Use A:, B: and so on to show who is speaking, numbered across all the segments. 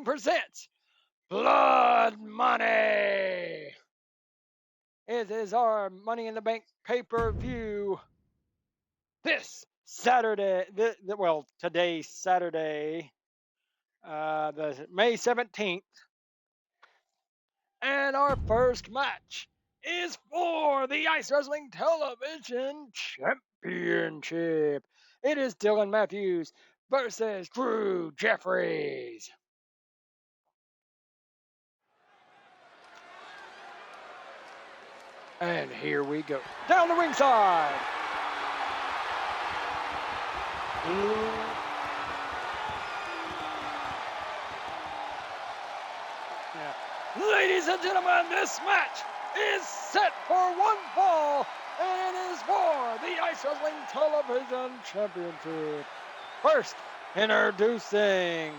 A: presents Blood Money. It is our Money in the Bank pay-per-view this Saturday. Today's Saturday, the May 17th. And our first match is for the Ice Wrestling Television Championship. It is Dylan Matthews versus Drew Jeffries. And here we go. Down the ringside. Ladies and gentlemen, this match is set for one fall, and it is for the Ice Wrestling Television Championship. First, introducing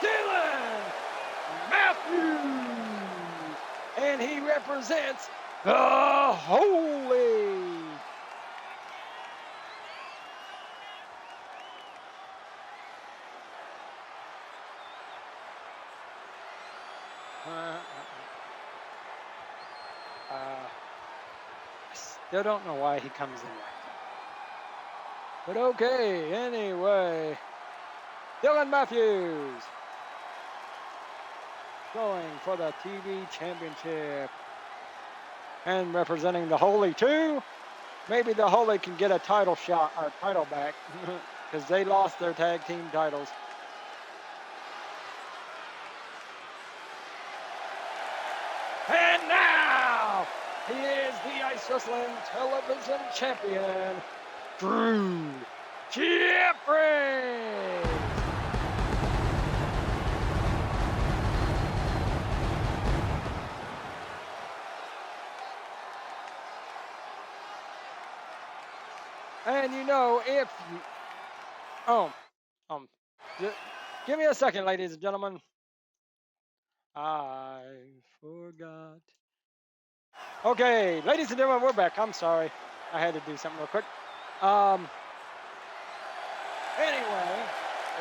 A: Dylan Matthews, and he represents the Holy. Still don't know why he comes in like that. But okay, anyway. Dylan Matthews going for the TV championship. And representing the Holy too. Maybe the Holy can get a title shot or title back. Because they lost their tag team titles. And now, he is the Ice Wrestling Television Champion, Drew Jeffries. And you know, if you... give me a second, ladies and gentlemen. I forgot. Okay, ladies and gentlemen, we're back. I'm sorry. I had to do something real quick. Anyway,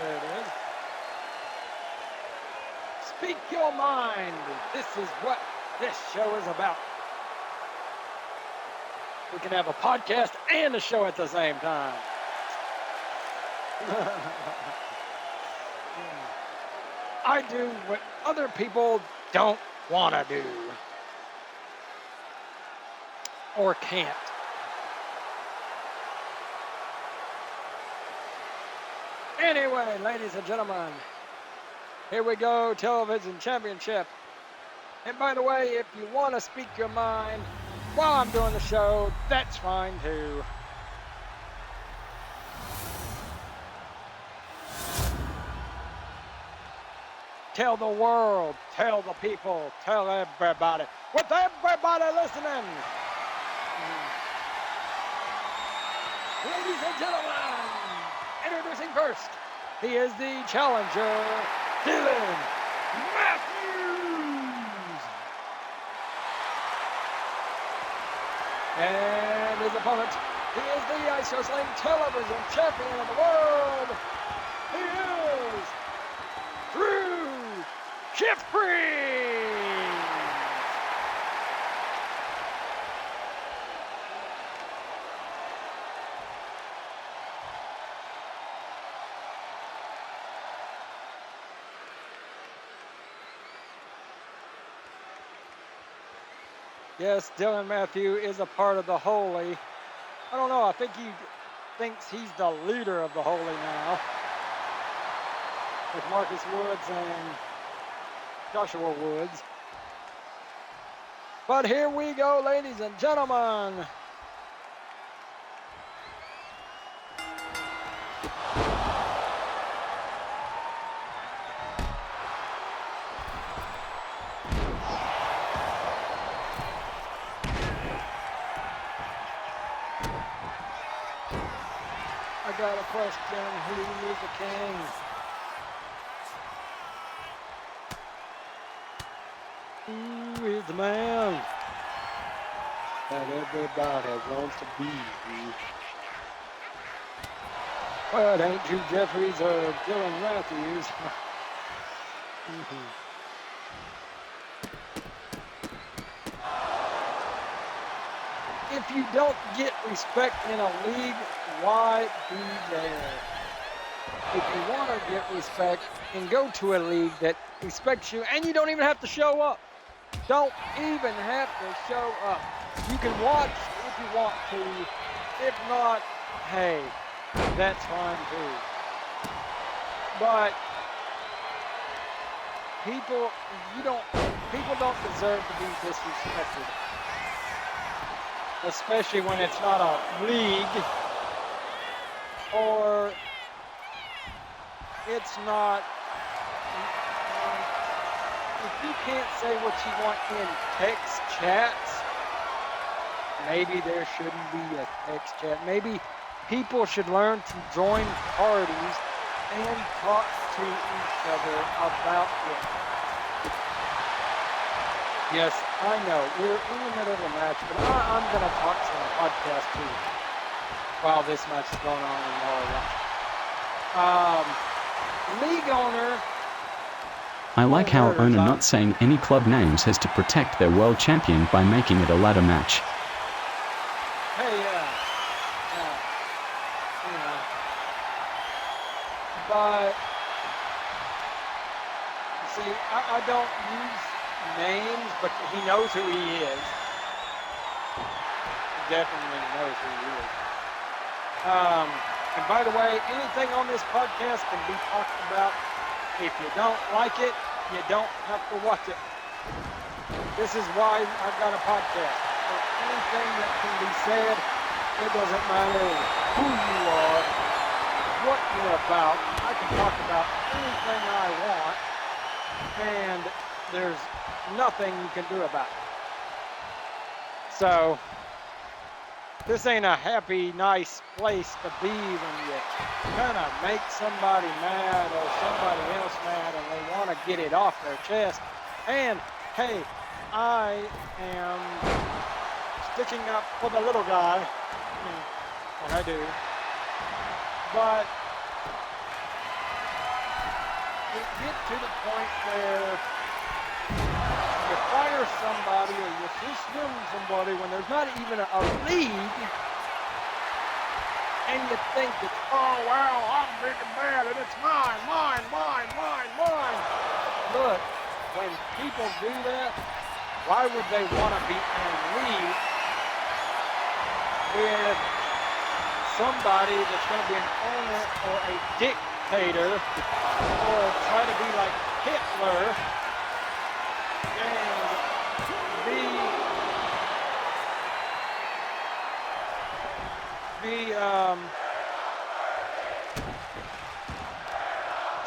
A: there it is. Speak your mind. This is what this show is about. We can have a podcast and a show at the same time. I do what other people don't want to do. Or can't. Anyway, ladies and gentlemen, here we go, Television Championship. And by the way, if you want to speak your mind while I'm doing the show, that's fine too. Tell the world, tell the people, tell everybody, with everybody listening. Ladies and gentlemen, introducing first, he is the challenger, Dylan Matthews. And his opponent, he is the Ice Wrestling Television Champion of the world. He is Drew Jeffries. Yes, Dylan Matthews is a part of the Holy. I don't know, I think he thinks he's the leader of the Holy now. With Marcus Woods and Joshua Woods. But here we go, ladies and gentlemen. I got a question, who is the king? Who is the man that everybody wants to be? Well, it ain't Drew Jeffries or Dylan Matthews. If you don't get respect in a league, why be there? If you want to get respect, then go to a league that respects you, and you don't even have to show up. Don't even have to show up. You can watch if you want to. If not, hey, that's fine too. But people don't deserve to be disrespected. Especially when it's not a league or it's not. If you can't say what you want in text chats, maybe there shouldn't be a text chat. Maybe people should learn to join parties and talk to each other about it. Yes, I know. We're in the middle of a match, but I'm going to talk some podcast too while this match is going on in Norway. League owner.
B: I like how owner not saying any club names has to protect their world champion by making it a ladder match.
A: Hey, but you see, I don't use names, but he knows who he is. He definitely knows who he is. And by the way, anything on this podcast can be talked about. If you don't like it, you don't have to watch it. This is why I've got a podcast. For anything that can be said, it doesn't matter who you are, what you're about. I can talk about anything I want, and there's nothing you can do about it. So, this ain't a happy, nice place to be when you kind of make somebody mad or somebody else mad and they want to get it off their chest. And, hey, I am sticking up for the little guy, and I do. But we get to the point where you fire somebody or you suspend somebody when there's not even a league, and you think that, oh, well, I'm big and bad, and it's mine. Look, when people do that, why would they want to be in a league with somebody that's going to be an owner or a dictator or try to be like Hitler and be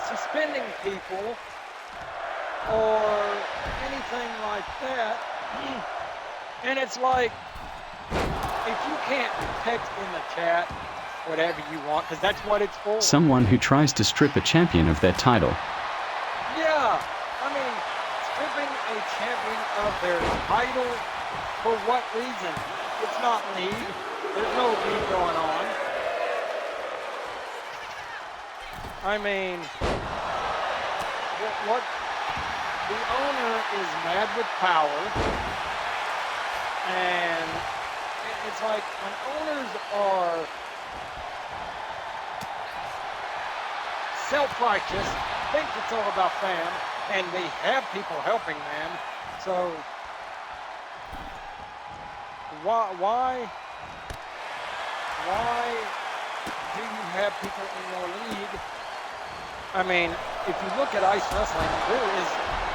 A: suspending people or anything like that. And it's like, if you can't text in the chat whatever you want, because that's what it's for.
B: Someone who tries to strip a champion of their title.
A: Yeah, I mean, stripping a champion of their title, for what reason? It's not league. There's no league going on. I mean, what the owner is mad with power, and it's like when owners are self-righteous, think it's all about them, and they have people helping them. So why do you have people in your league? I mean, if you look at ice wrestling,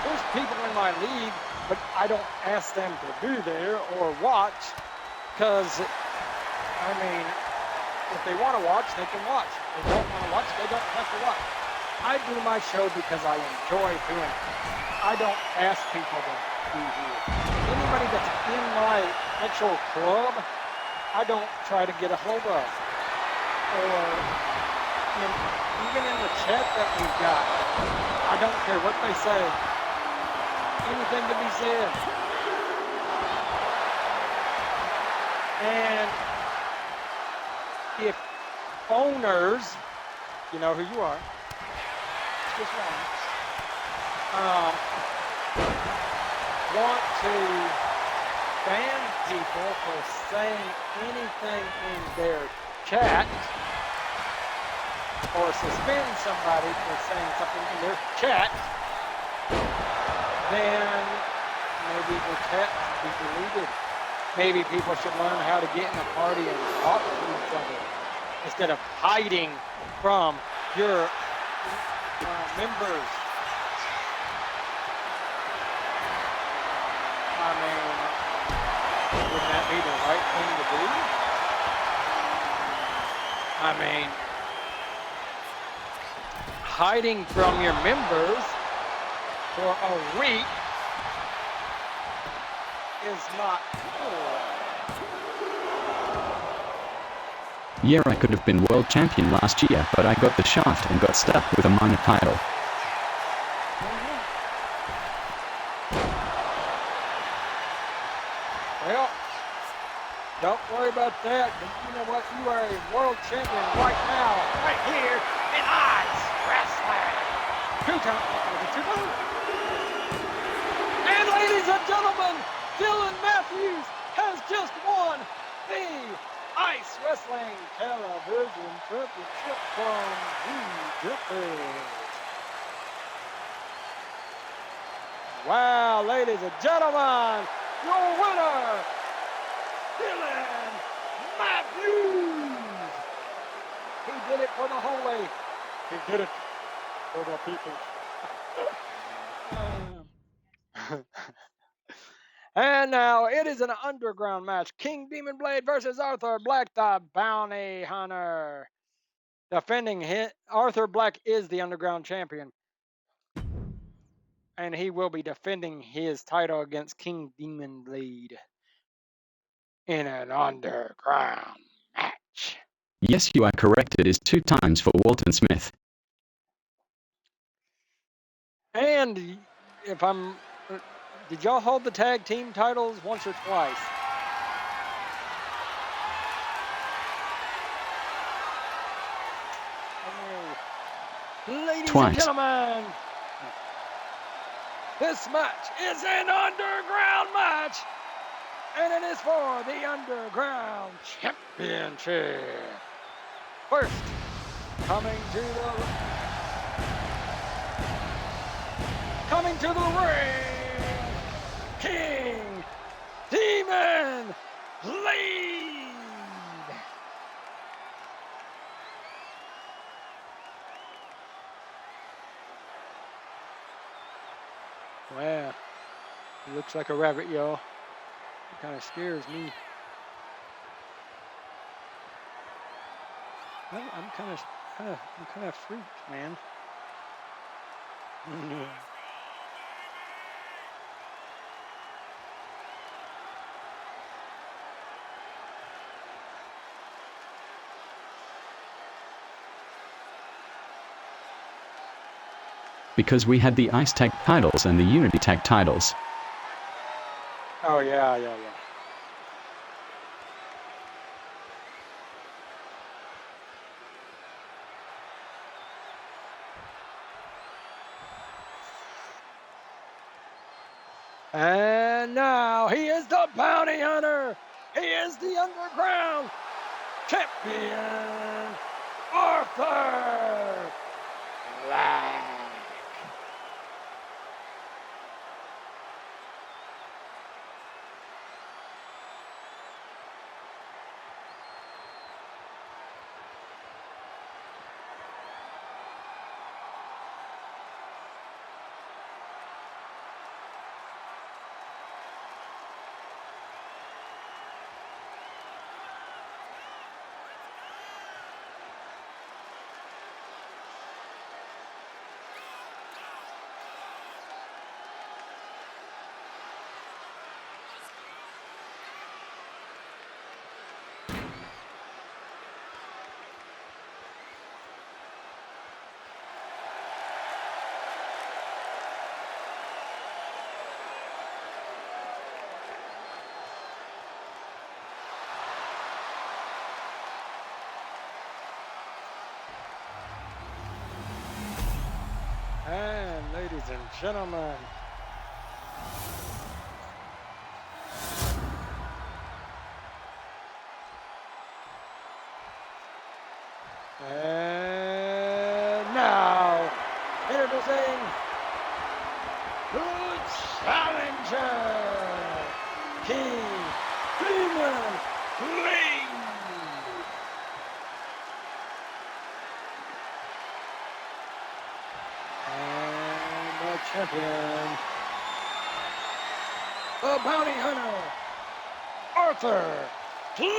A: there's people in my league, but I don't ask them to be there or watch, because, I mean, if they want to watch, they can watch. If they don't want to watch, they don't have to watch. I do my show because I enjoy doing it. I don't ask people to be here. Anybody that's in my actual club, I don't try to get a hold of. Or even in the chat that we've got, I don't care what they say. Anything to be said. And if owners You know who you are. Just one. Want to ban people for saying anything in their chat, or suspend somebody for saying something in their chat, then maybe the chat should be deleted. Maybe people should learn how to get in a party and talk to each other instead of hiding from your members. I mean, wouldn't that be the right thing to do? I mean, hiding from your members for a week is not cool.
B: Yeah, I could have been world champion last year, but I got the shaft and got stuck with a minor title.
A: Well, don't worry about that. You know what? You are a world champion right now, right here in Ice Wrestling. 2 times. And ladies and gentlemen, Dylan Matthews has just won the Ice Wrestling Television Championship from DJP. Wow, ladies and gentlemen, your winner, Dylan Matthews. He did it for the holy. He did it for the people. And now it is an underground match. King Demon Blade versus Arthur Black, the Bounty Hunter. Defending Arthur Black is the underground champion. And he will be defending his title against King Demon Blade in an underground match.
B: Yes, you are correct. It is 2 times for Walton Smith.
A: And if I'm... Did y'all hold the tag team titles once or twice? Ladies
B: Twice.
A: and gentlemen, this match is an underground match, and it is for the Underground Championship. First, coming to the ring, King Demon Blade. Wow, he looks like a rabbit, y'all. It kind of scares me. I'm kind of freaked, man.
B: Because we had the Ice Tag titles and the Unity Tag titles.
A: Oh, yeah. And now he is the Bounty Hunter. He is the Underground Champion, Arthur Black. And ladies and gentlemen, and now introducing the challenger, King Stillman. And the champion, the bounty hunter, Arthur Black.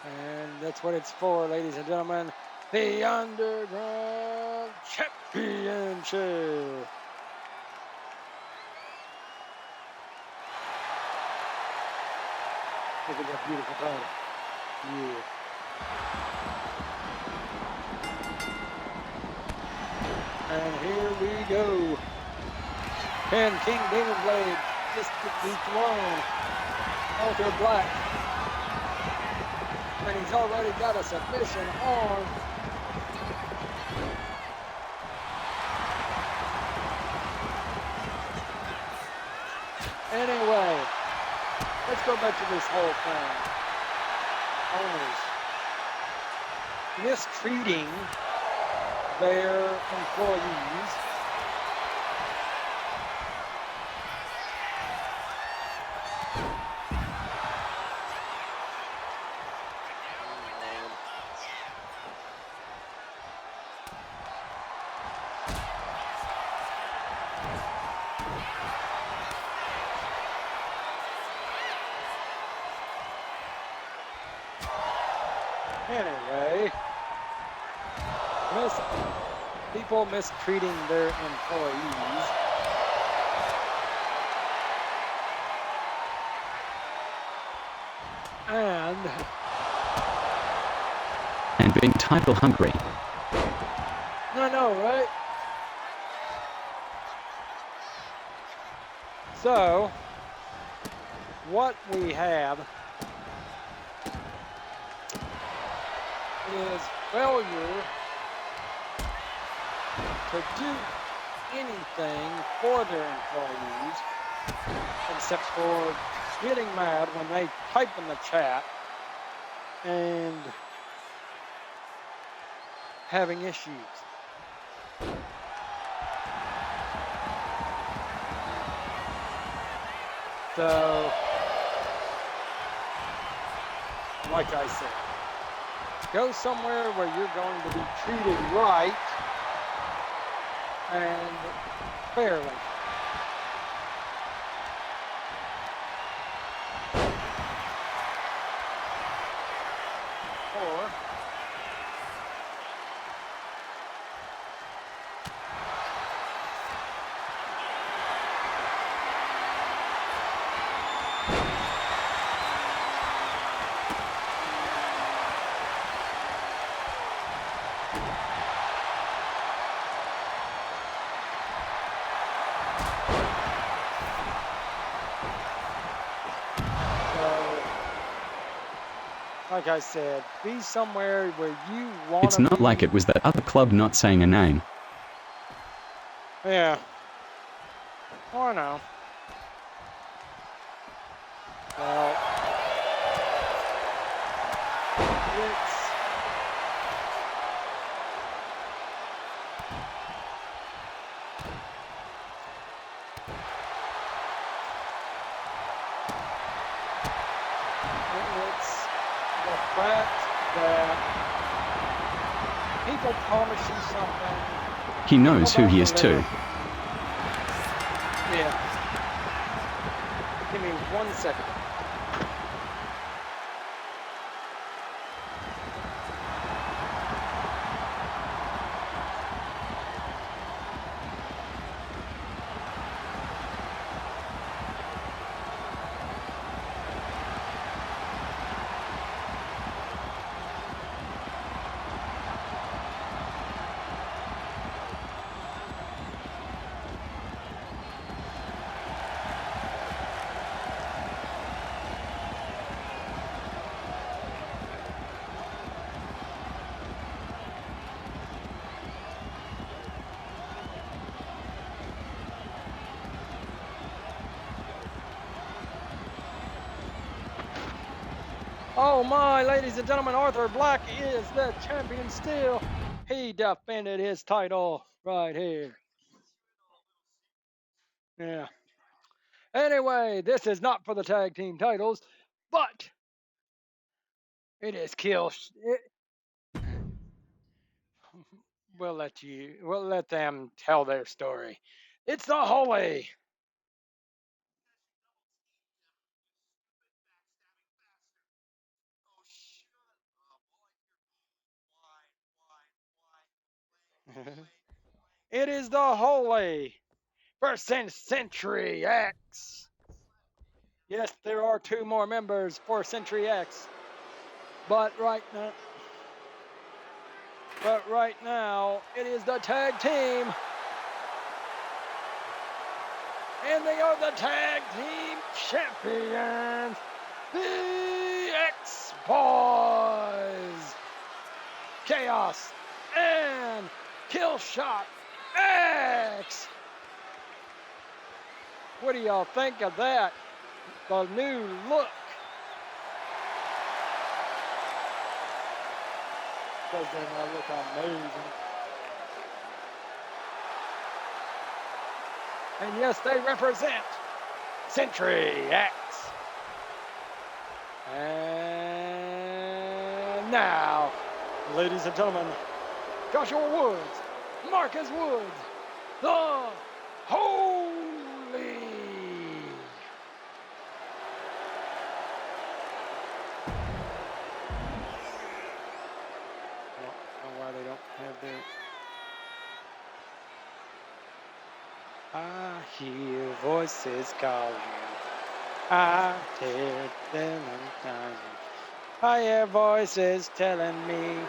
A: And that's what it's for, ladies and gentlemen. The Underground Championship. Look at that beautiful title. Yeah. And here we go. Can King Demon Blade dethrone Arthur Black? And he's already got a submission on. Anyway, let's go back to this whole thing. Owners mistreating their employees. Anyway, people mistreating their employees.
B: And being title hungry.
A: I know, right? So, what we have is failure to do anything for their employees except for getting mad when they type in the chat and having issues. So, like I said, go somewhere where you're going to be treated right and fairly. Or like I said, be somewhere where you want to
B: It's not like it was that other club not saying a name.
A: Yeah. Oh, I know. Well, it's the fact that people promise you something.
B: He knows who he is
A: deliver.
B: too.
A: Yeah. Give me 1 second. Oh my, ladies and gentlemen, Arthur Black is the champion still. He defended his title right here. Yeah. Anyway, this is not for the tag team titles, but it is we'll let them tell their story. It's the Holy. It is the Holy First Century X. Yes, there are two more members for Century X, but right now it is the tag team, and they are the tag team champions, the X Boys, Chaos and Killshot X. What do y'all think of that? The new look. Doesn't that look amazing? And yes, they represent Century X. And now, ladies and gentlemen, Joshua Woods, Marcus Woods, the Holy. I don't know why they don't have their. I hear voices calling. I hear them calling. I hear voices telling me.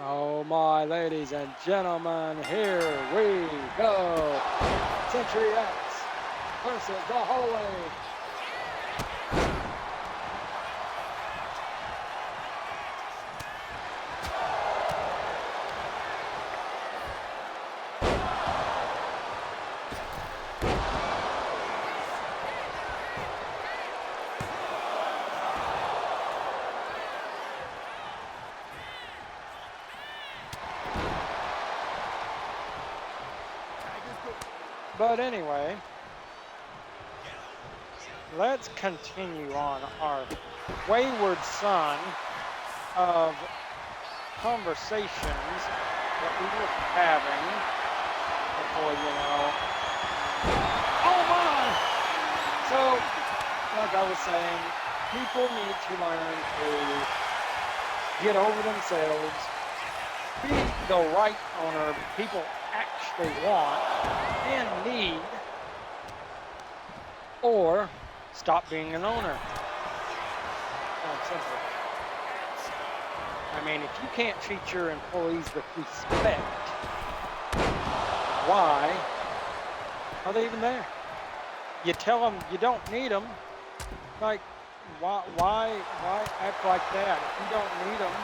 A: Oh my, ladies and gentlemen, here we go. Century X versus the Holy. But anyway, let's continue on our wayward son of conversations that we were having before, Oh my! So, like I was saying, people need to learn to get over themselves, be the right owner people actually want and need, or stop being an owner. Simple. I mean, if you can't treat your employees with respect, why are they even there? You tell them you don't need them. Like, why act like that? If you don't need them,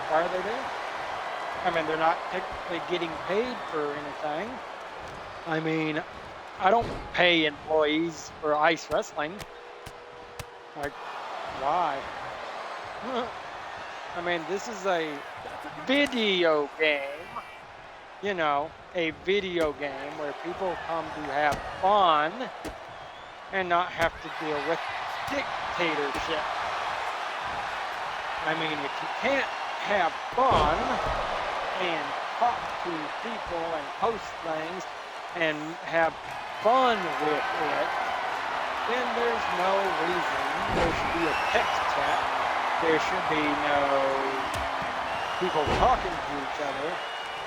A: why are they there? I mean, they're not technically getting paid for anything. I mean, I don't pay employees for ice wrestling. Like, why? I mean, this is a video game, a video game where people come to have fun and not have to deal with dictatorship. I mean, if you can't have fun and talk to people and post things and have fun with it, then there's no reason there should be a text chat. There should be no people talking to each other.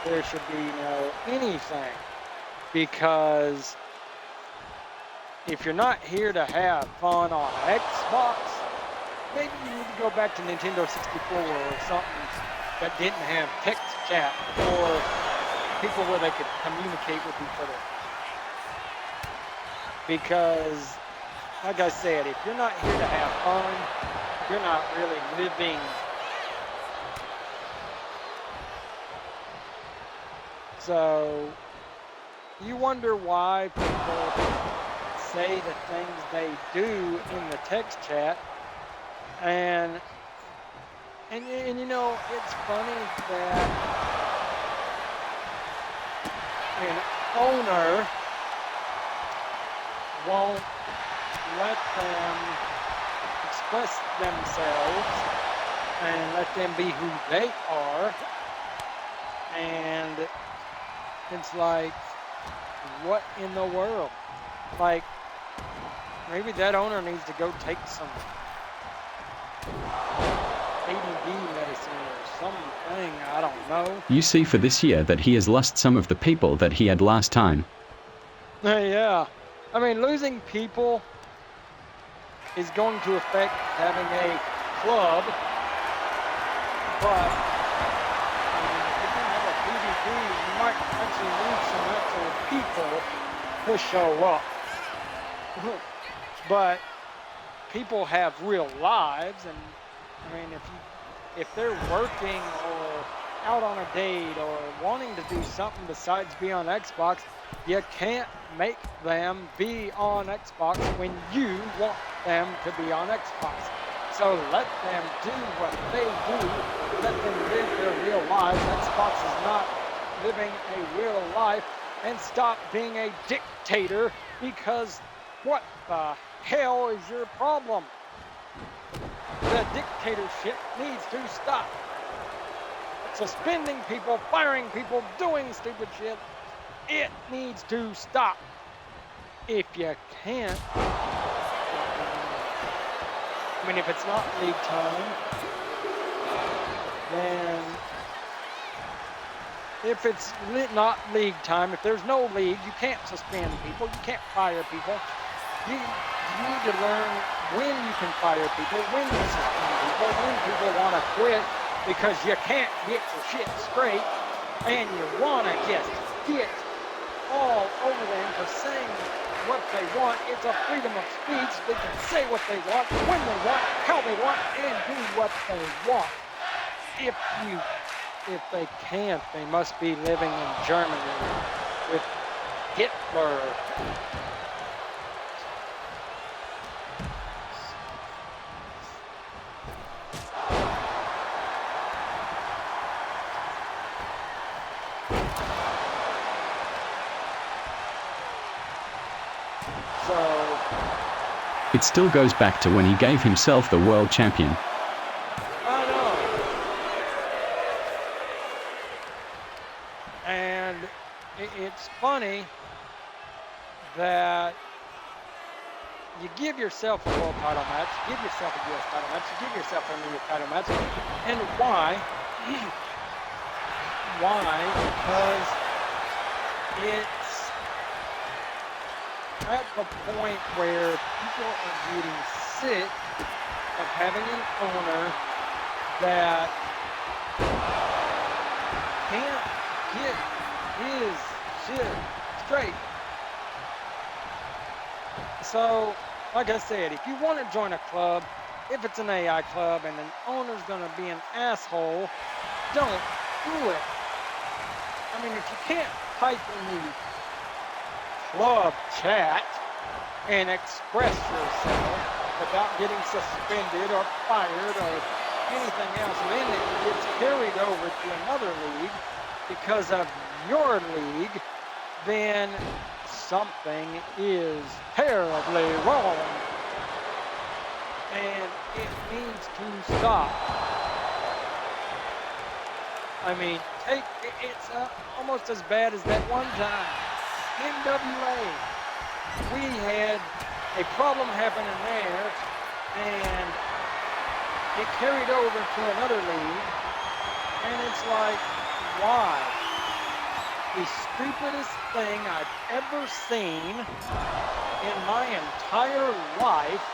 A: There should be no anything. Because if you're not here to have fun on Xbox, maybe you need to go back to Nintendo 64 or something that didn't have text chat or people where they could communicate with each other. Because, like I said, if you're not here to have fun, you're not really living. So you wonder why people say the things they do in the text chat, and you know, it's funny that an owner won't let them express themselves and let them be who they are. And it's like, what in the world? Like, maybe that owner needs to go take some ADD medicine or something. I don't know.
B: You see for this year that he has lost some of the people that he had last time.
A: Yeah. I mean, losing people is going to affect having a club, but if you have a PvP, you might actually need some actual people to show up. But people have real lives, and I mean, if they're working or out on a date or wanting to do something besides be on Xbox, you can't make them be on Xbox when you want them to be on Xbox. So let them do what they do. Let them live their real lives. Xbox is not living a real life. And stop being a dictator, because what the hell is your problem? The dictatorship needs to stop. Suspending people, firing people, doing stupid shit. It needs to stop. If you can't, I mean, if it's not league time, then if it's not league time, if there's no league, you can't suspend people, you can't fire people. You need to learn when you can fire people, when you suspend people, when people want to quit because you can't get your shit straight, and you want to just get all over them for saying what they want. It's a freedom of speech. They can say what they want, when they want, how they want, and do what they want. If they can't, they must be living in Germany with Hitler. So
B: It still goes back to when he gave himself the world champion.
A: I know. And it's funny that you give yourself a world title match, you give yourself a US title match, you give yourself a new title match. And why? Why? Because it's at the point where people are getting sick of having an owner that can't get his shit straight. So, like I said, if you want to join a club, if it's an AI club and an owner's going to be an asshole, don't do it. I mean, if you can't type in the club chat and express yourself without getting suspended or fired or anything else, and then it gets carried over to another league because of your league, then something is terribly wrong, and it needs to stop. I mean, it's almost as bad as that one time. NWA, we had a problem happening there, and it carried over to another league, and it's like, why? The stupidest thing I've ever seen in my entire life,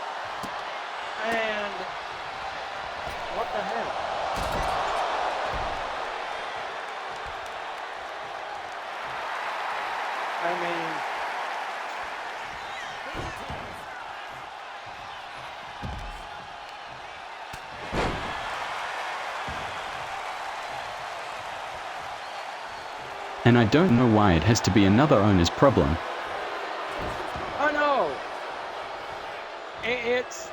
A: and what the hell? I mean,
B: And I don't know why it has to be another owner's problem.
A: I know. It's.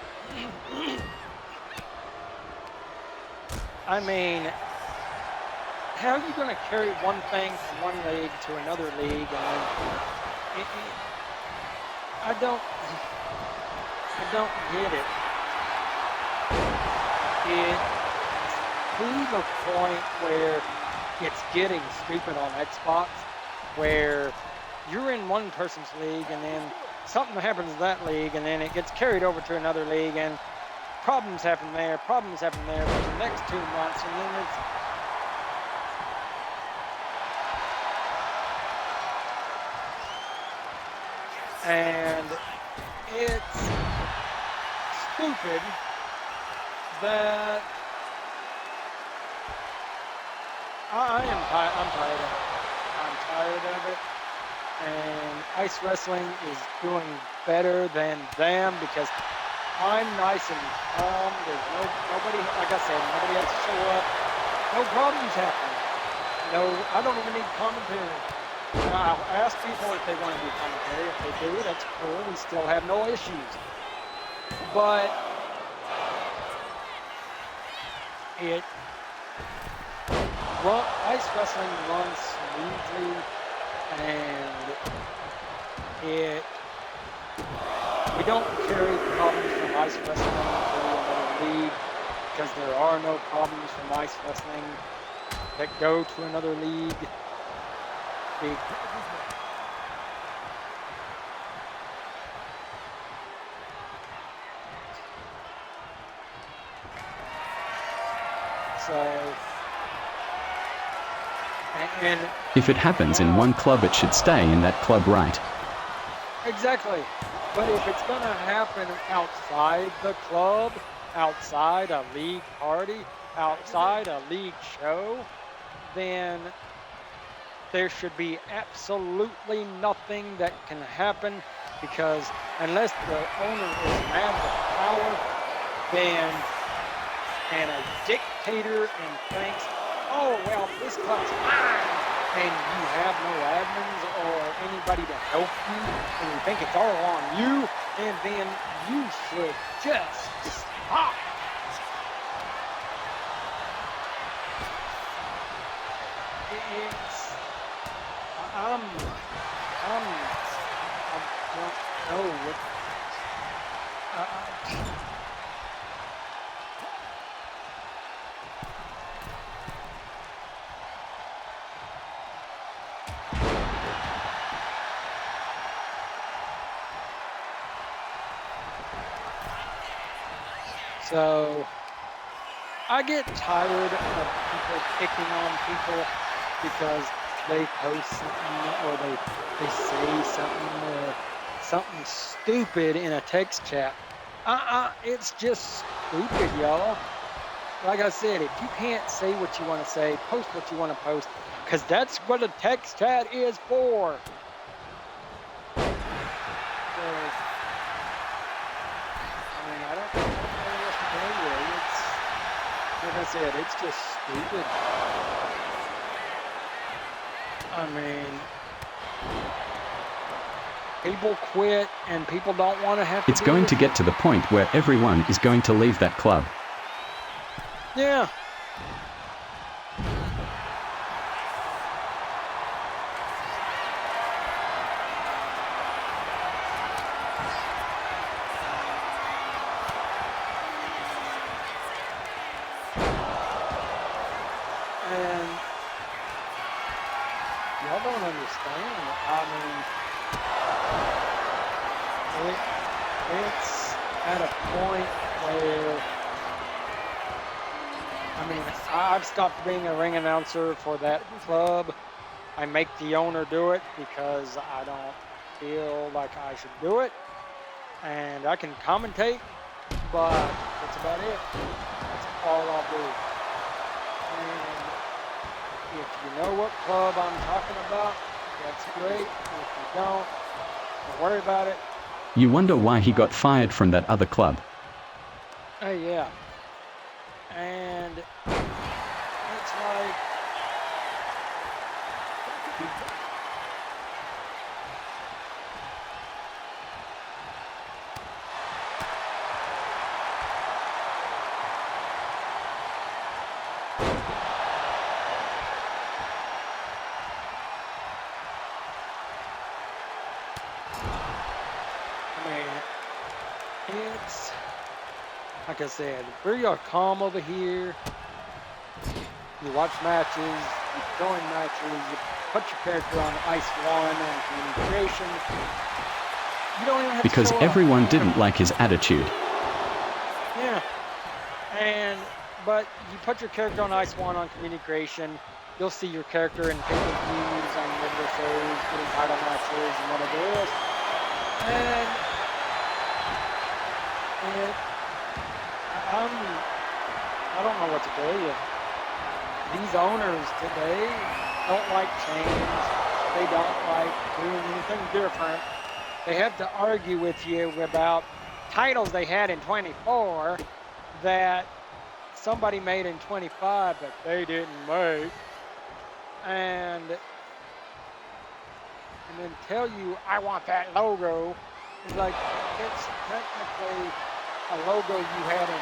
A: I mean, how are you going to carry one thing from one league to another league? I don't get it. It's to the point where it's getting stupid on Xbox, where you're in one person's league and then something happens to that league and then it gets carried over to another league and problems happen there for the next 2 months, and then it's stupid that I'm tired of it. I'm tired of it. And ice wrestling is doing better than them because I'm nice and calm. There's nobody, like I said, nobody has to show up. No problems happening. No, I don't even need commentary. I'll ask people if they want to do commentary. If they do, that's cool. We still have no issues. But ice wrestling runs smoothly, and we don't carry problems from ice wrestling to another league because there are no problems from ice wrestling that go to another league. And
B: if it happens in one club, it should stay in that club, right?
A: Exactly. But if it's going to happen outside the club, outside a league party, outside a league show, then there should be absolutely nothing that can happen, because unless the owner is mad with power, then and a dictator and thinks, oh, well, this club's mine, and you have no admins or anybody to help you, and you think it's all on you, and then you should just stop. I don't know what. So I get tired of people picking on people because they post something or they say something or something stupid in a text chat. It's just stupid, y'all. Like I said, if you can't say what you want to say, post what you want to post, because that's what a text chat is for. So, I don't know what to tell you. Like I said, it's just stupid. People quit and people don't want to have to.
B: It's going to get to the point where everyone is going to leave that club.
A: Yeah. And y'all don't understand. It's at a point where, I've stopped being a ring announcer for that club. I make the owner do it because I don't feel like I should do it. And I can commentate, but that's about it. That's all I'll do. And if you know what club I'm talking about, that's great. If you don't worry about it.
B: You wonder why he got fired from that other club.
A: Yeah. And it's like, It's, like I said, we are calm over here. You watch matches, you join matches, you put your character on ice 1 and community creation. You don't even have
B: Because
A: to show
B: everyone
A: up.
B: didn't like his attitude.
A: Yeah. But you put your character on ice 1 on community creation, you'll see your character in pay-per-views, on regular shows, getting title matches, and whatever it is. And I don't know what to tell you. These owners today don't like change. They don't like doing anything different. They have to argue with you about titles they had in 24 that somebody made in 25 that they didn't make. And then tell you, I want that logo. It's like, it's technically a logo you had in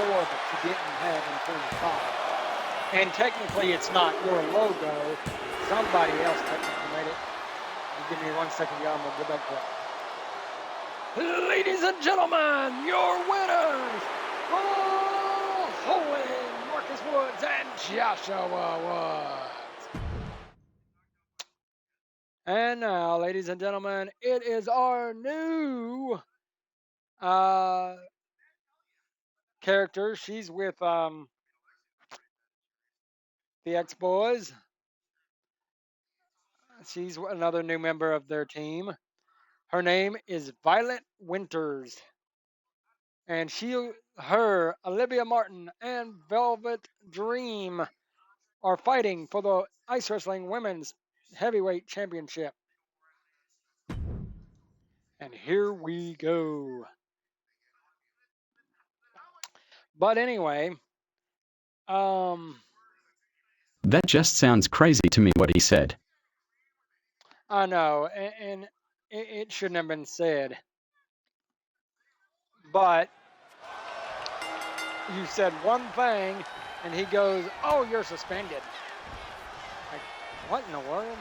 A: 24 that you didn't have in 25. And technically, it's not your logo. Somebody else technically made it. Give me 1 second, y'all. I'm going to go back to it. Ladies and gentlemen, your winners, Paul Holen, Marcus Woods, and Joshua Woods. And now, ladies and gentlemen, it is our new character. She's with the X-Boys. She's another new member of their team. Her name is Violet Winters. And her, Olivia Martin, and Velvet Dream are fighting for the Ice Wrestling Women's Heavyweight Championship. And here we go. But anyway,
B: That just sounds crazy to me what he said.
A: I know, and it shouldn't have been said. But you said one thing, and he goes, "Oh, you're suspended." Like, what in the world?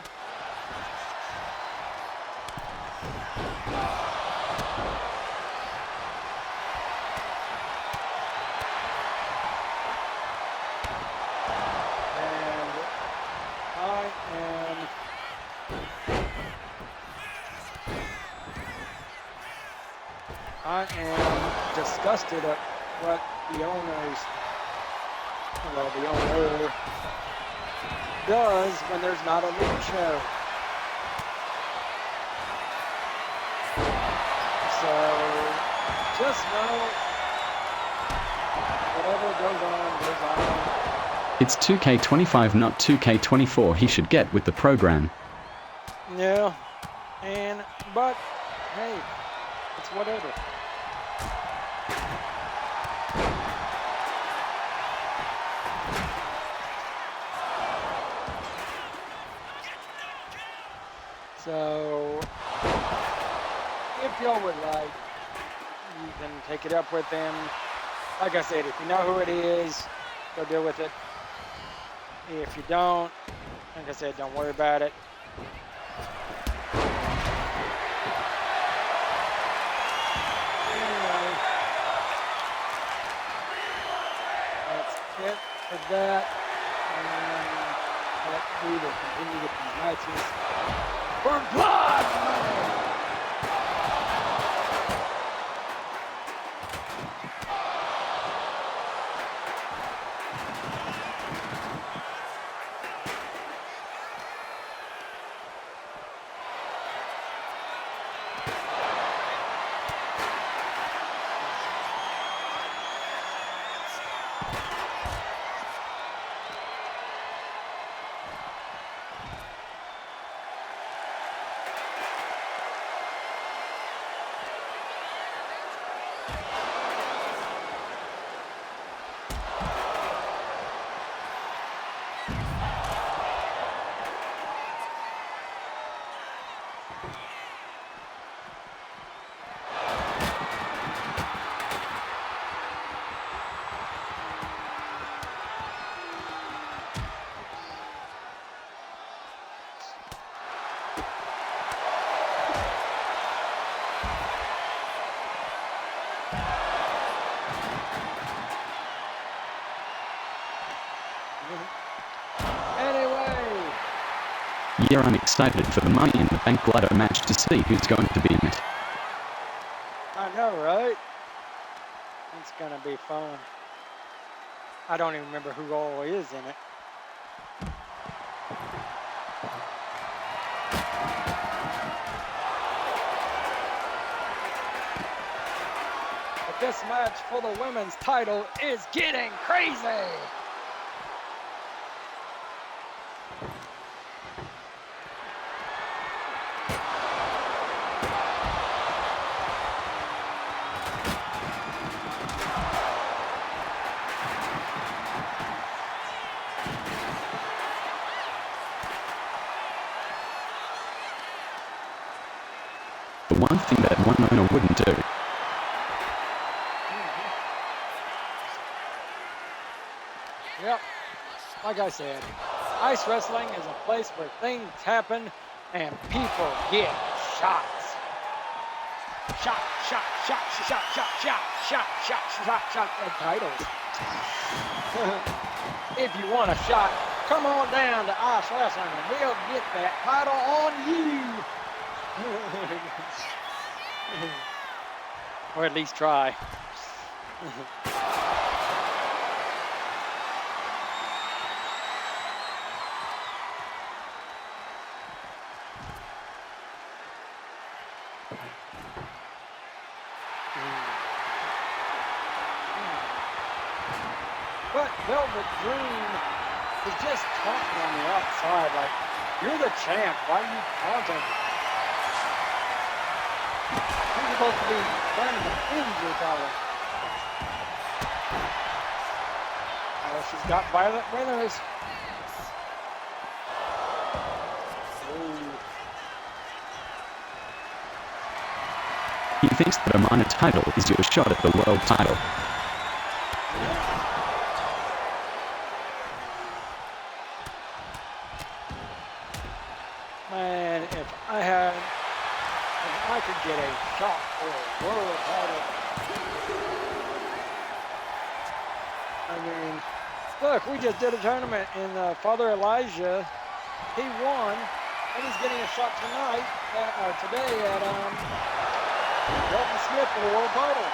A: I am disgusted at what the owner does when there's not a lead show. So just know whatever goes on, goes on.
B: It's 2K25, not 2K24. He should get with the program.
A: Yeah, but hey, it's whatever. So, if y'all would like, you can take it up with them. Like I said, if you know who it is, go deal with it. If you don't, like I said, don't worry about it. Anyway, that's it for that. And we will continue with these matches for blood money.
B: Yeah, I'm excited for the Money in the Bank ladder match to see who's going to be in it.
A: I know, right? It's gonna be fun. I don't even remember who all is in it. But this match for the women's title is getting crazy.
B: The one thing that one owner wouldn't do.
A: Yep, like I said, ice wrestling is a place where things happen and people get shots. Shot, shot, shot, shot, shot, shot, shot, shot, shot, shot, and titles. If you want a shot, come on down to ice wrestling and we'll get that title on you. Or at least try. But Velvet Dream is just taunting on the outside, like, you're the champ, why are you taunting? You're supposed to be trying to defend your title. Oh, she's got violent winners.
B: He thinks that a minor title is your shot at the world title.
A: Man, if I could get a shot for a world title. I mean, look, we just did a tournament and Father Elijah, he won, and he's getting a shot tonight, today at Dalton Smith for the world title.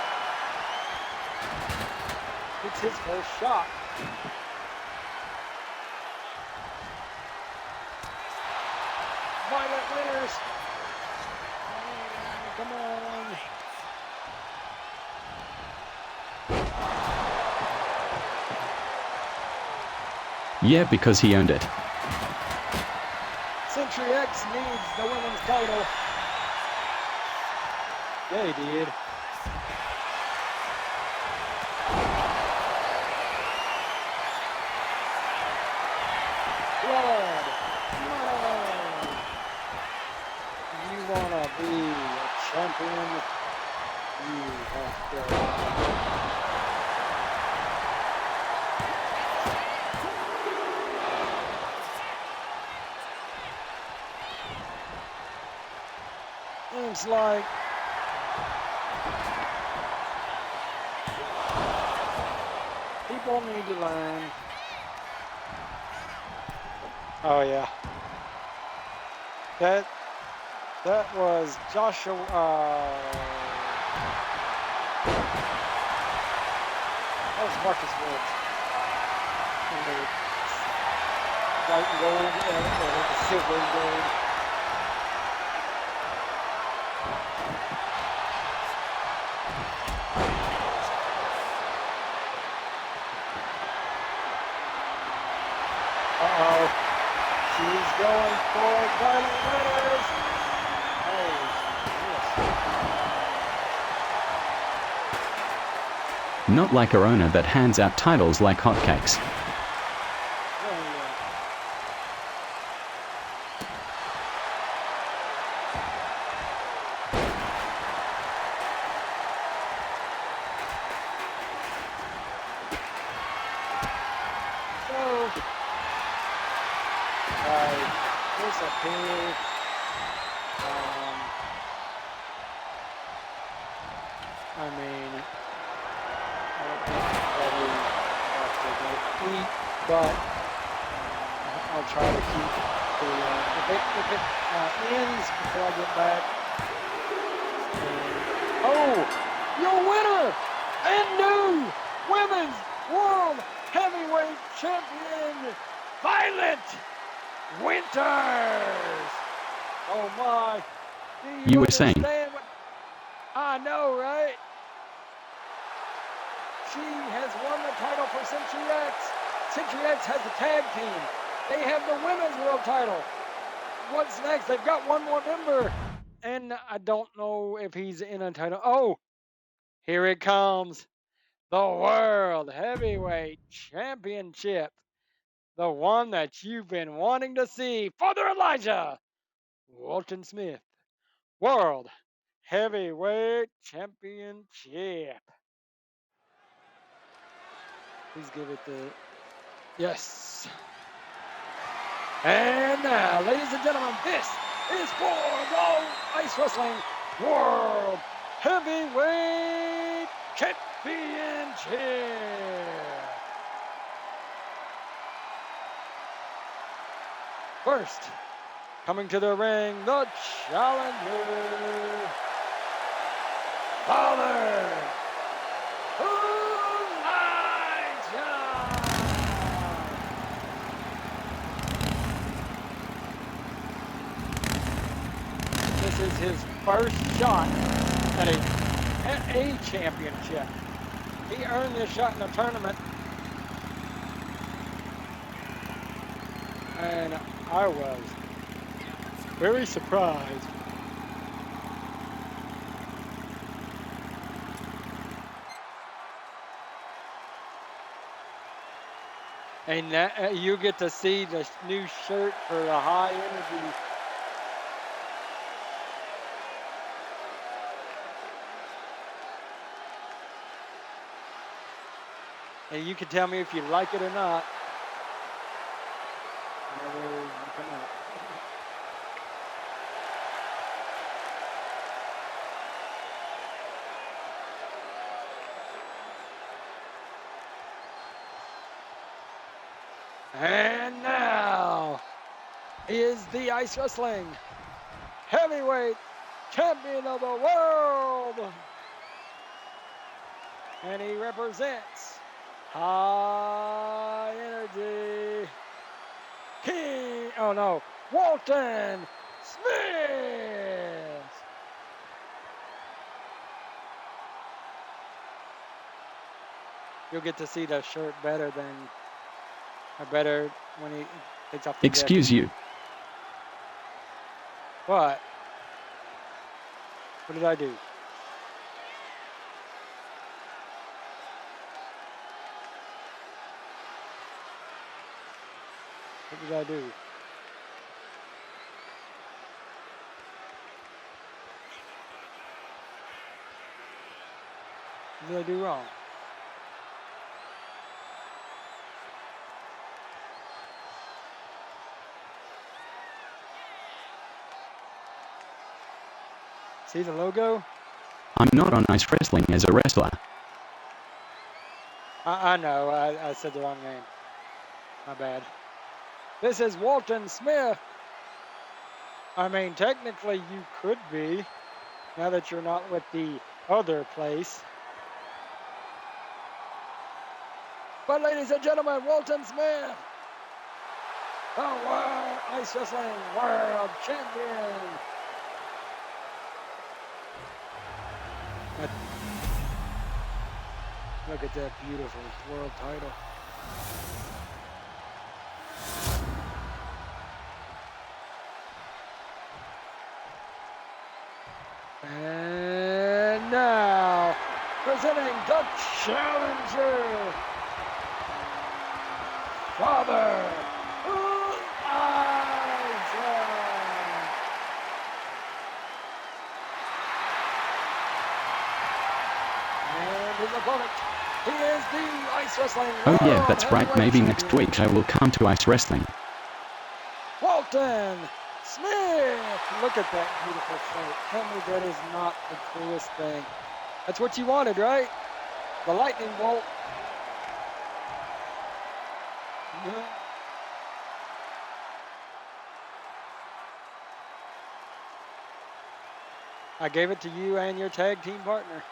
A: It's his first shot. Violent winners. Come on.
B: Yeah, because he earned it.
A: Century X needs the women's title. Yeah, he did. Blood. Blood. You want to be a champion? You have to. Seems like people need to learn. Oh yeah, that was Joshua. That was Marcus Woods. And the white and gold and the silver and gold. Uh-oh. She's going for violent winners. Oh,
B: Not like our owner that hands out titles like hotcakes.
A: Disappear. I mean, I don't think probably have to go eat, but I'll try to keep if it ends before I get back. Oh, your winner and new women's world heavyweight champion, Violet Winters. Oh my. Do
B: You were saying.
A: understand what I know, right? She has won the title for Century X. Century X has the tag team. They have the women's world title. What's next? They've got one more member. And I don't know if he's in a title. Oh, here it comes. The World Heavyweight Championship. The one that you've been wanting to see. Father Elijah Walton Smith. World Heavyweight Championship. Please give it the... Yes. And now, ladies and gentlemen, this is for the Ice Wrestling World Heavyweight Championship. First, coming to the ring, the challenger, Father Elijah. This is his first shot at a championship. He earned this shot in the tournament. And I was very surprised. And that, you get to see the new shirt for the high energy. And you can tell me if you like it or not. Whenever you come out. And now is the Ice Wrestling Heavyweight Champion of the World. And he represents High Energy King, oh no, Walton Smith. You'll get to see the shirt better when he takes off the
B: Excuse
A: jacket.
B: you.
A: What? What did I do? What did I do? What did I do wrong? See the logo?
B: I'm not on ice wrestling as a wrestler.
A: I know, I said the wrong name. My bad. This is Walton Smith. I mean, technically you could be, now that you're not with the other place. But ladies and gentlemen, Walton Smith, the World Ice Wrestling World Champion. Look at that beautiful world title. And now, presenting the challenger, Father Elijah. And his opponent, he is the Ice Wrestling
B: Oh yeah,
A: World
B: that's right.
A: Heavyweight
B: Maybe next
A: Champion,
B: week I will come to ice wrestling.
A: Walton Smith. Look at that beautiful shirt. Tell me that is not the coolest thing. That's what you wanted, right? The lightning bolt. I gave it to you and your tag team partner.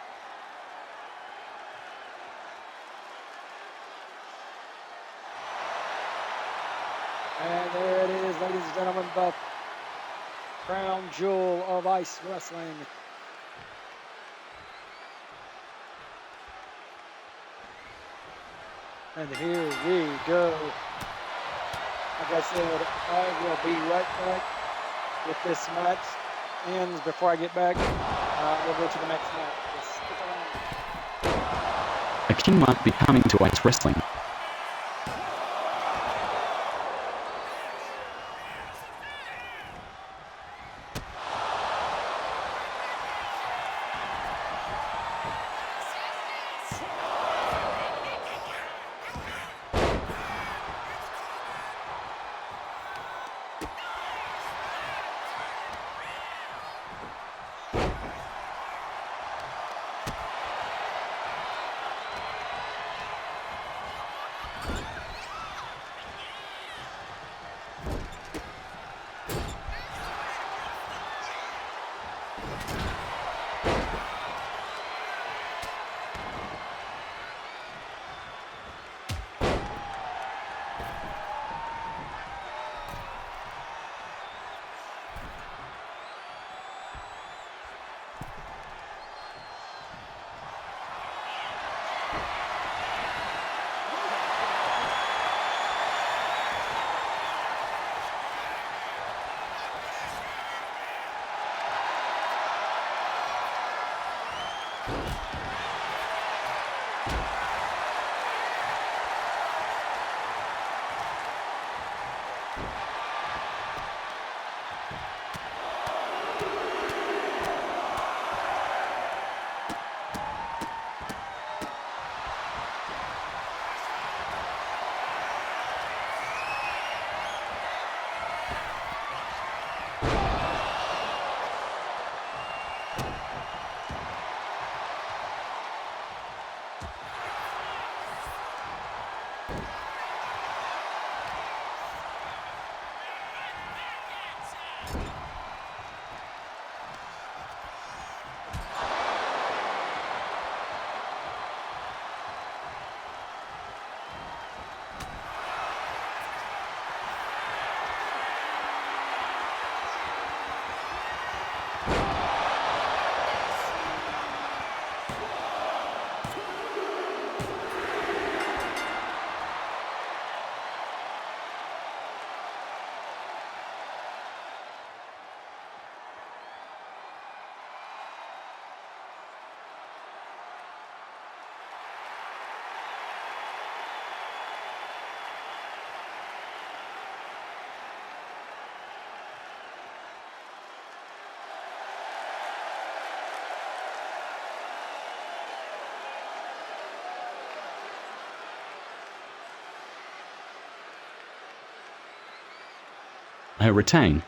A: And there it is, ladies and gentlemen, the crown jewel of ice wrestling. And here we go. Like I said, I will be right back if this match ends before I get back. We'll go to the next match. Just stick around.
B: A king might be coming to ice wrestling. I retain.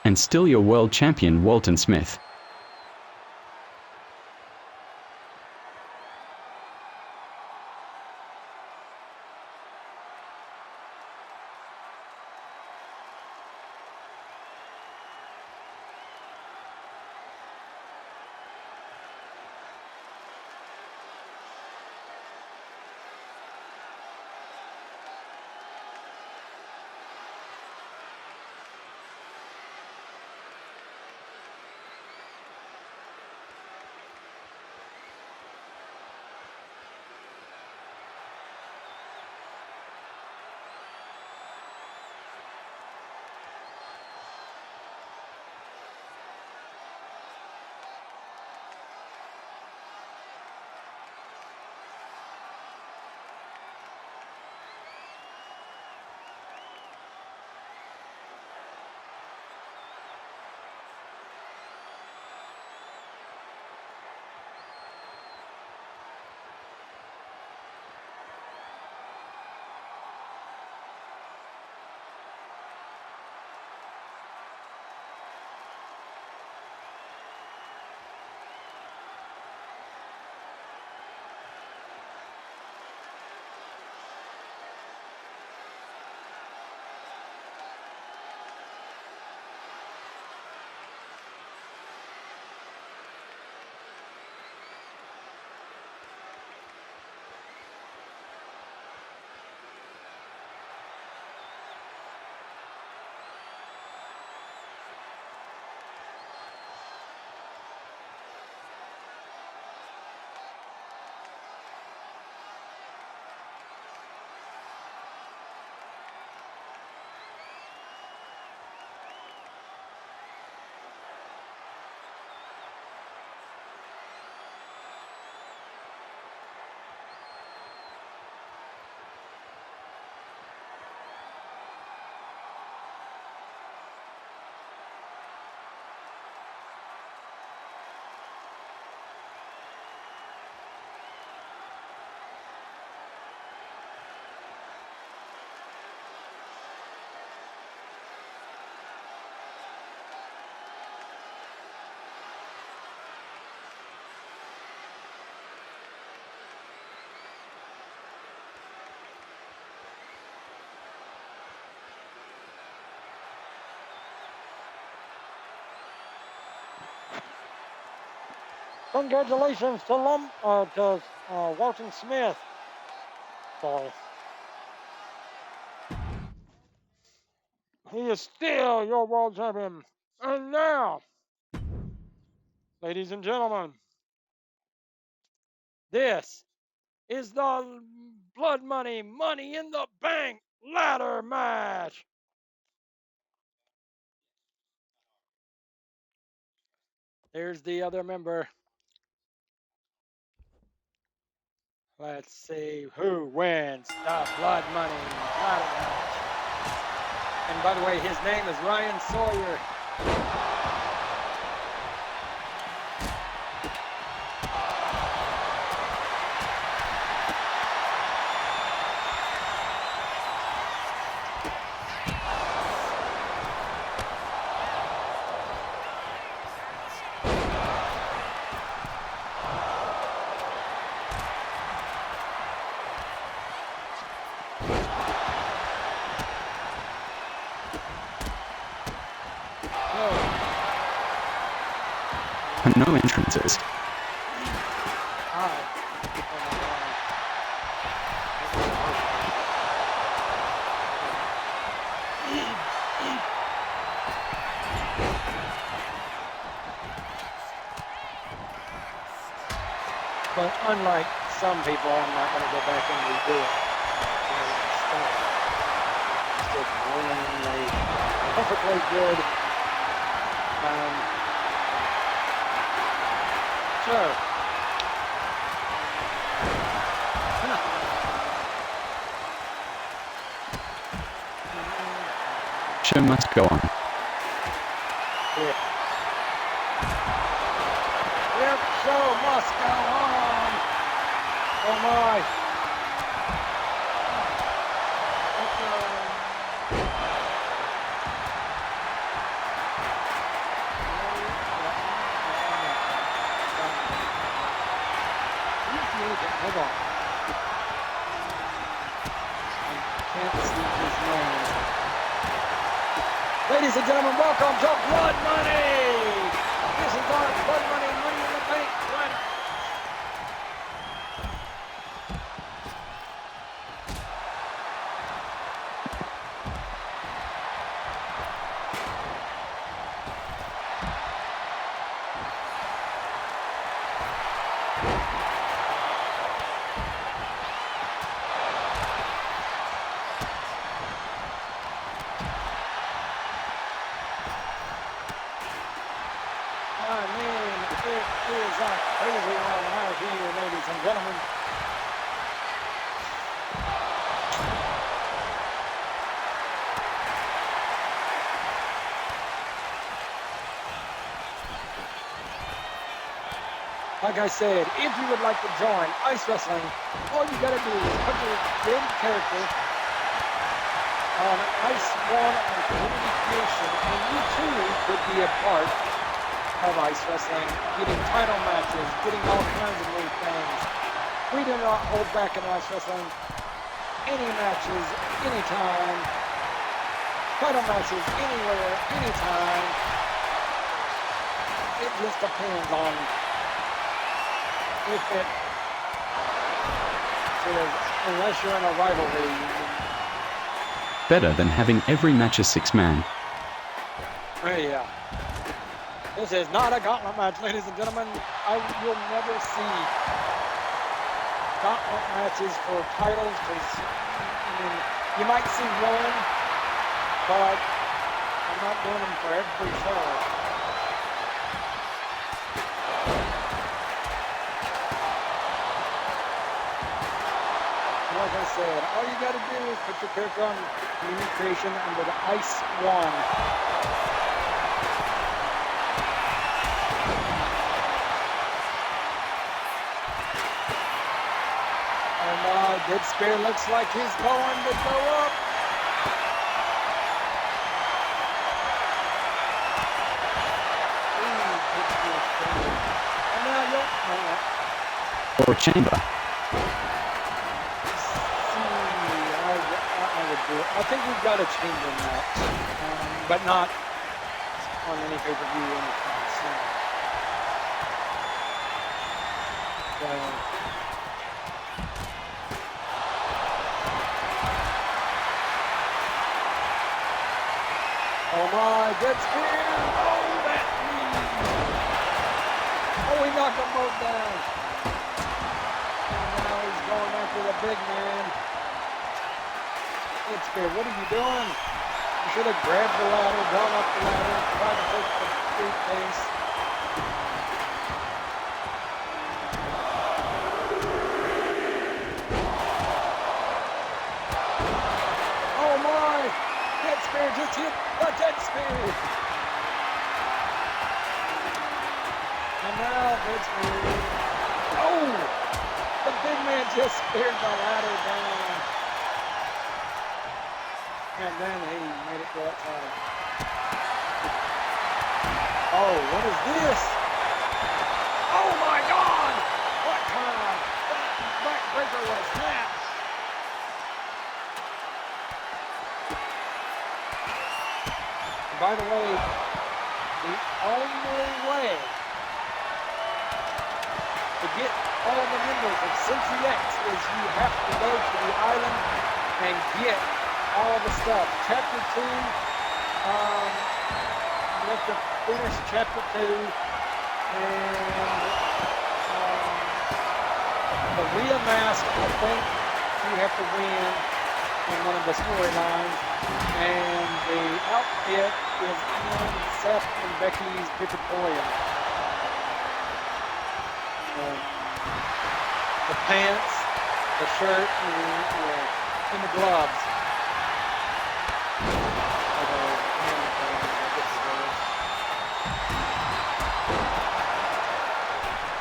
B: and still your world champion Walton Smith.
A: Congratulations to Walton Smith. Sorry. He is still your world champion. And now, ladies and gentlemen, this is the Blood Money Money in the Bank ladder match. There's the other member. Let's see who wins the Blood Money ladder match. And by the way, his name is Ryan Sawyer.
B: No entrances.
A: But unlike some people, I'm not going to go back and redo it. It's extremely perfectly good. Sure.
B: Show must go on.
A: Yeah. Yep, show must go on. Oh my. Hold on. I can't see his name. Ladies and gentlemen, welcome to Blood Money. This is our Blood Money Money in the Bank winner. It is a crazy one out here, ladies and gentlemen. Like I said, if you would like to join Ice Wrestling, all you gotta do is put your big character on Ice One on Community Creation, and you too could be a part of Ice Wrestling, getting title matches, getting all kinds of new things. We do not hold back in Ice Wrestling. Any matches, anytime. Title matches, anywhere, anytime. It just depends on if it says, unless you're in a rivalry.
B: Better than having every match a 6-man.
A: Yeah. This is not a gauntlet match, ladies and gentlemen. You'll never see gauntlet matches for titles. You might see one, but I'm not doing them for every show. Like I said, all you got to do is put your character on Community Creation under the Ice One. Dead Spear looks like he's going to go up. And now you'll
B: Or a chamber.
A: I think we've got a chamber match, but not on any pay-per-view anytime soon. Oh my, Dead Spear! Oh, that knee! Oh, he knocked them both down. And now he's going after the big man. Dead Spear, what are you doing? You should have grabbed the ladder, gone up the ladder, tried to take the briefcase. Oh my! Dead Spear just hit the Dead Spear! And now Dead Spear. Oh! The big man just speared the ladder down. And then he made it go outside. Oh, what is this? Oh my God! What kind of backbreaker was that? And by the way, the only way to get all the members of Century X is you have to go to the island and get all the stuff. Chapter 2, you have to finish Chapter 2, and the Rhea mask, I think you have to win in one of the storylines, and the outfit is in Seth and Becky's Pictorium. The pants, the shirt, and the gloves.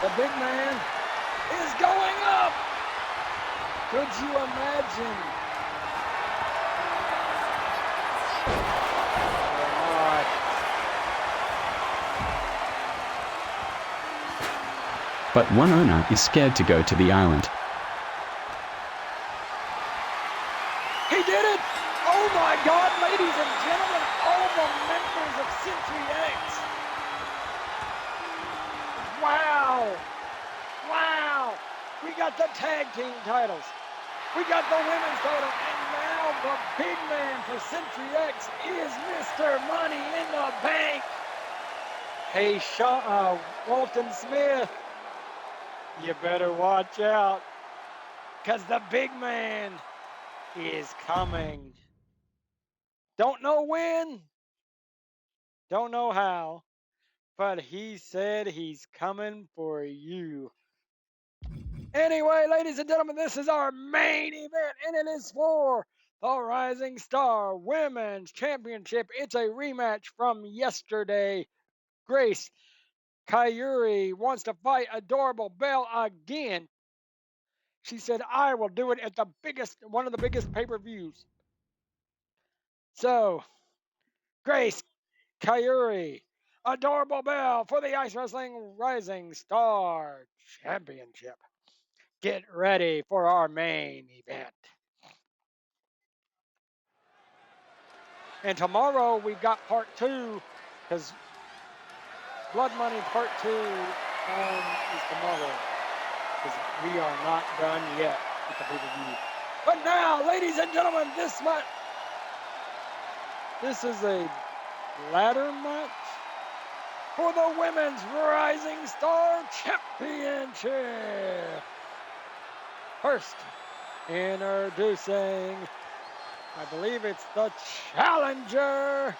A: The big man is going up. Could you imagine?
B: But one owner is scared to go to the island.
A: got the tag team titles. We got the women's title. And now the big man for Century X is Mr. Money in the Bank. Hey, Walton Smith, you better watch out, because the big man is coming. Don't know when, don't know how, but he said he's coming for you. Anyway, ladies and gentlemen, this is our main event, and it is for the Rising Star Women's Championship. It's a rematch from yesterday. Grace Kyuri wants to fight Adorable Belle again. She said, I will do it at one of the biggest pay-per-views. So, Grace Kyuri, Adorable Belle for the Ice Wrestling Rising Star Championship. Get ready for our main event. And tomorrow we've got part 2, because Blood Money part 2 is tomorrow, because we are not done yet with the pay-per-view. But now, ladies and gentlemen, this is a ladder match for the Women's Rising Star Championship. First, introducing, I believe it's the challenger.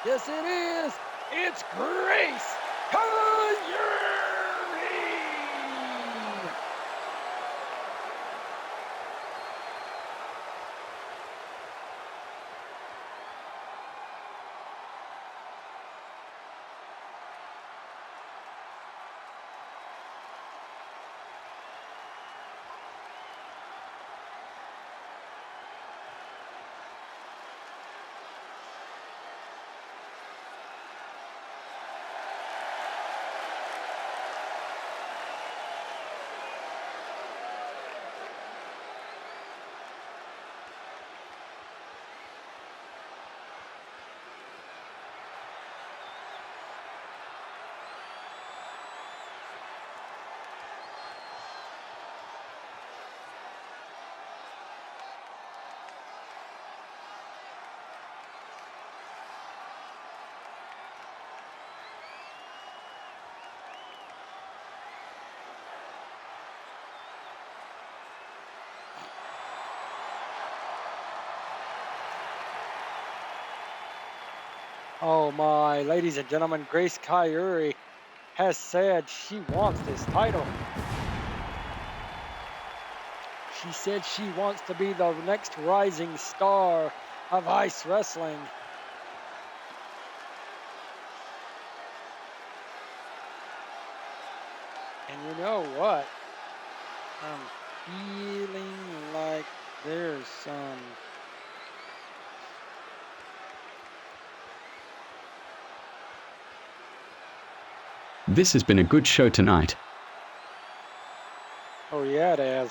A: Yes, it is. It's Grace Kyuri. Oh my, ladies and gentlemen, Grace Kyuri has said she wants this title. She said she wants to be the next rising star of ice wrestling. And you know what? I'm feeling like there's some...
B: This has been a good show tonight.
A: Oh yeah, it has.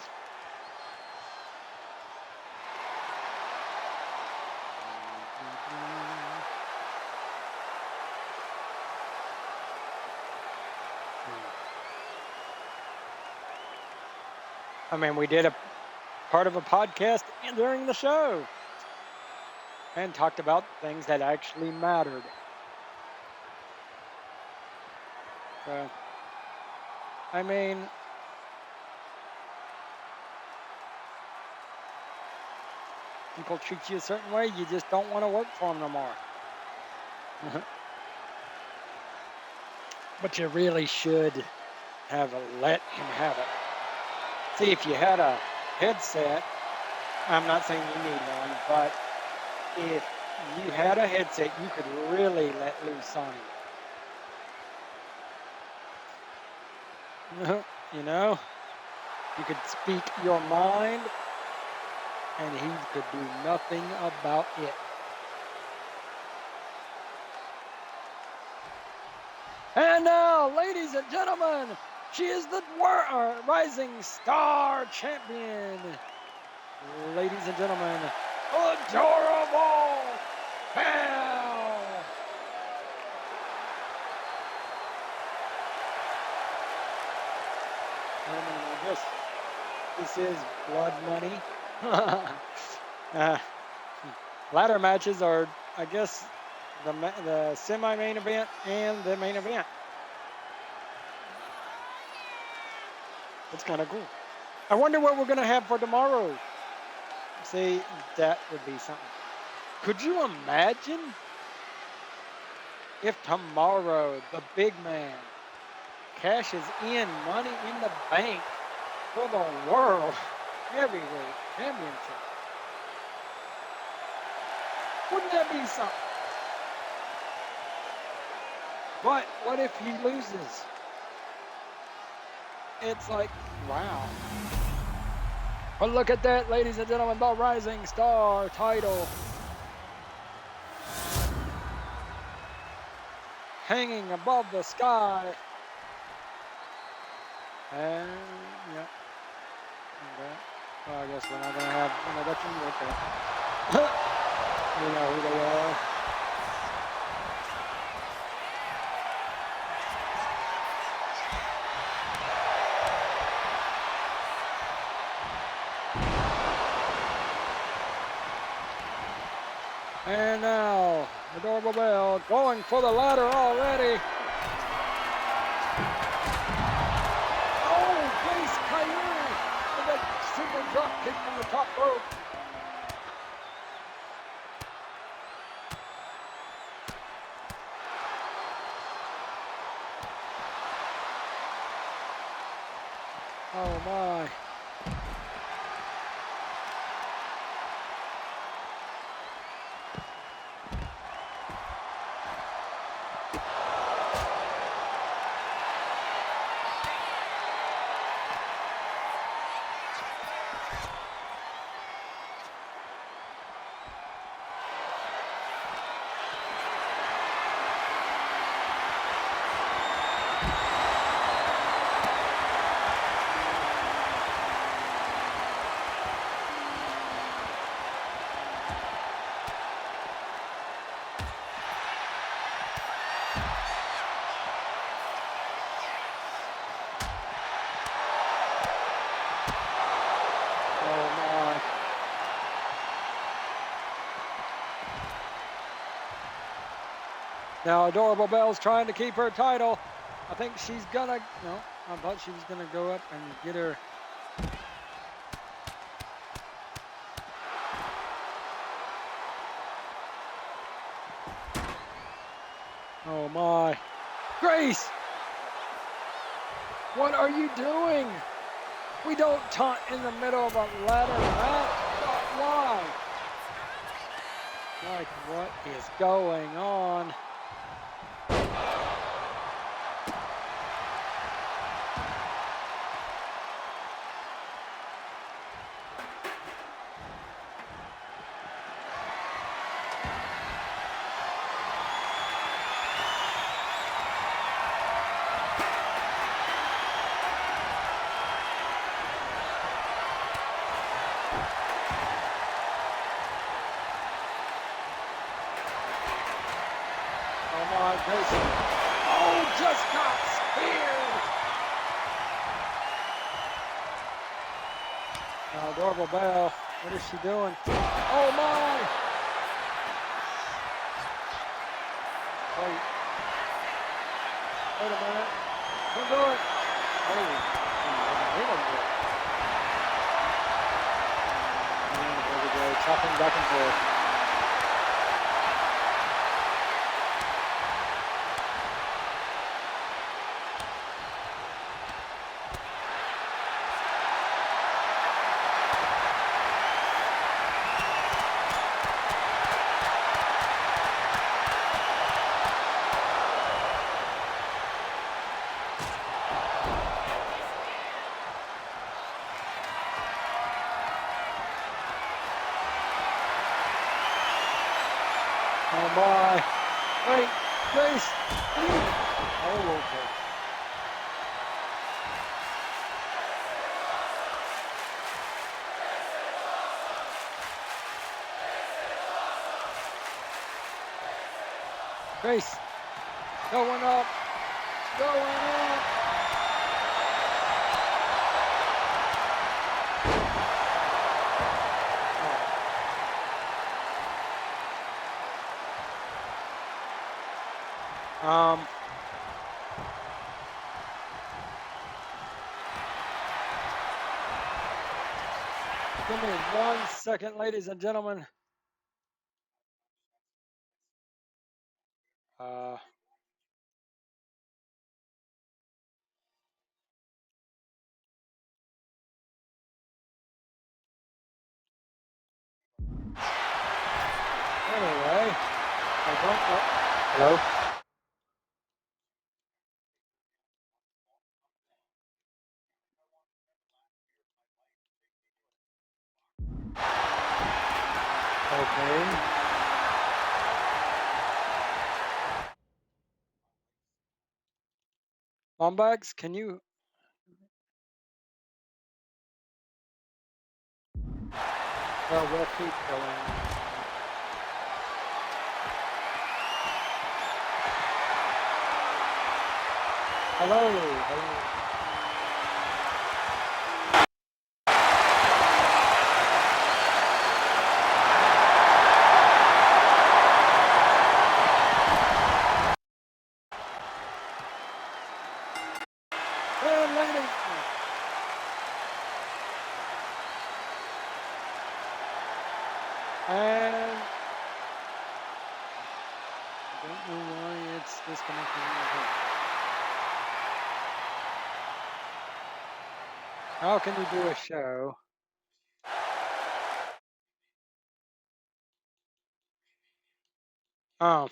A: I mean, we did a part of a podcast during the show and talked about things that actually mattered. So, I mean, people treat you a certain way, you just don't want to work for them no more. But you really should let him have it. See, if you had a headset, I'm not saying you need one, but if you had a headset, you could really let loose on him. You know, you could speak your mind, and he could do nothing about it. And now, ladies and gentlemen, she is the Rising Star Champion. Ladies and gentlemen, Adorable Belle. guess this is blood money. Ladder matches are, I guess, the semi-main event and the main event. It's kind of cool. I wonder what we're going to have for tomorrow. See, that would be something. Could you imagine if tomorrow the big man cashes in Money in the Bank for the World Heavyweight Championship? Wouldn't that be something? But what if he loses? It's like, wow. But look at that, ladies and gentlemen, the Rising Star title. Hanging above the sky. And, yeah. Okay. Well, I guess we're not going to have introduction. Okay. You know who they are. And now, Adorable Belle going for the ladder already. Oh, Grace Coyote with a super drop kick from the top rope. Oh my. Now Adorable Belle's trying to keep her title. I think she's gonna, no, I thought she was gonna go up and get her. Oh my. Grace! What are you doing? We don't taunt in the middle of a ladder match. Why? Like, what is going on? Oh, just got speared. Now, Adorable Belle, what is she doing? Oh my! Wait. Wait a minute. Don't do it. Oh, there we go, chopping back and forth. Oh my. Wait, Grace. Oh, okay. Grace. Going up. Going up. Um, Give me 1 second, ladies and gentlemen. Uh, anyway, I don't know. Hello? Okay. Lombags, can you? Well, we'll keep going. Hello. Hello. And ladies. And I don't know why it's disconnecting. How can you do a show? Oh,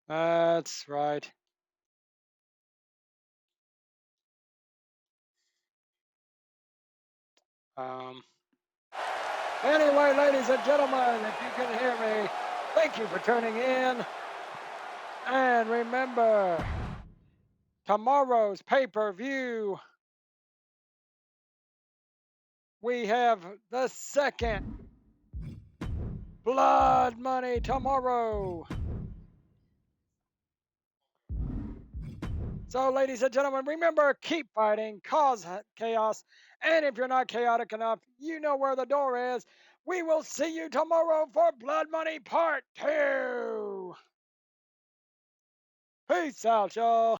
A: that's right. Um, anyway, ladies and gentlemen, if you can hear me, thank you for tuning in. And remember, tomorrow's pay-per-view, we have the second Blood Money tomorrow. So, ladies and gentlemen, remember, keep fighting, cause chaos, and if you're not chaotic enough, you know where the door is. We will see you tomorrow for Blood Money Part 2. Peace out, y'all.